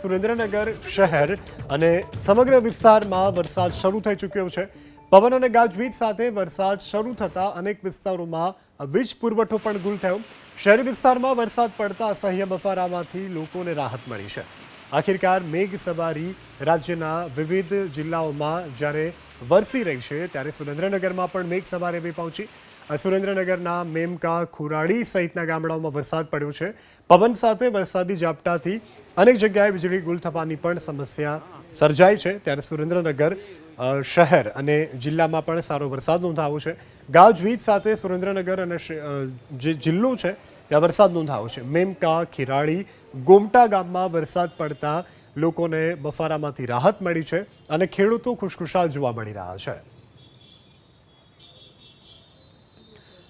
સુરેન્દ્રનગર શહેર અને સમગ્ર વિસ્તારમાં વરસાદ શરૂ થઈ ચૂક્યો છે। પવન અને ગાજવીજ સાથે વરસાદ શરૂ થતા અનેક વિસ્તારોમાં વીજ પુરવઠો પણ ગુલ થયો। શહેરી વિસ્તારમાં વરસાદ પડતા અસહ્ય બફારામાંથી લોકોને રાહત મળી છે। આખિરકાર મેઘ સવારી રાજ્યના વિવિધ જિલ્લાઓમાં જ્યારે વરસી રહી છે ત્યારે સુરેન્દ્રનગરમાં પણ મેઘ સવારી આવી પહોંચી। સુરેન્દ્રનગરના મેમકા, ખુરાડી સહિતના ગામડાઓમાં વરસાદ પડ્યો છે। પવન સાથે વરસાદી ઝાપટાથી અનેક જગ્યાએ વીજળી ગુલ થવાની પણ સમસ્યા સર્જાઈ છે। ત્યારે સુરેન્દ્રનગર શહેર અને જિલ્લામાં પણ સારો વરસાદ નોંધાયો છે। ગાજવીજ સાથે સુરેન્દ્રનગર અને જે જિલ્લો છે ત્યાં વરસાદ નોંધાયો છે। મેમકા, ખીરાડી, ગોમટા ગામમાં વરસાદ પડતા લોકોને બફારામાંથી રાહત મળી છે અને ખેડૂતો ખુશખુશાલ જોવા મળી રહ્યા છે।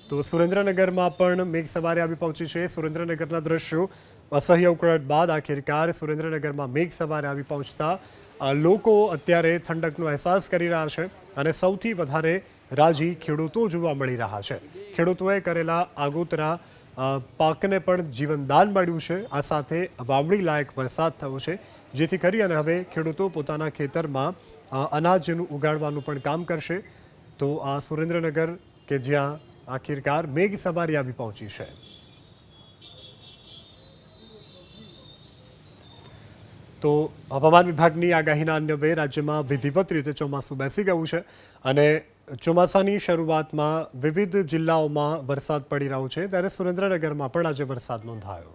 તો સુરેન્દ્રનગરમાં પણ મેઘ સવારી આવી પહોંચી છે। સુરેન્દ્રનગરના દ્રશ્યો અસહ્ય ઉકળાટ બાદ આખિરકાર સુરેન્દ્રનગરમાં મેઘ સવારી આવી પહોંચતા લોકો અત્યારે ઠંડકનો અહેસાસ કરી રહ્યા છે અને સૌથી વધારે રાજી ખેડૂતો જોવા મળી રહ્યા છે। ખેડૂતોએ કરેલા આગોતરા પાકને પણ જીવનદાન મળ્યું છે। આ સાથે વાવણી લાયક વરસાદ થયો છે, જેથી કરી અને હવે ખેડૂતો પોતાના ખેતરમાં અનાજનું ઉગાડવાનું પણ કામ કરશે। તો આ સુરેન્દ્રનગર કે જ્યાં આખિરકાર મેઘ સવારી આવી પહોંચી છે। તો હવામાન વિભાગની આગાહીના અન્વયે રાજ્યમાં વિધિવત રીતે ચોમાસું બેસી ગયું છે અને ચોમાસાની શરૂઆતમાં વિવિધ જિલ્લાઓમાં વરસાદ પડી રહ્યો છે। ત્યારે સુરેન્દ્રનગરમાં પણ આજે વરસાદ નોંધાયો।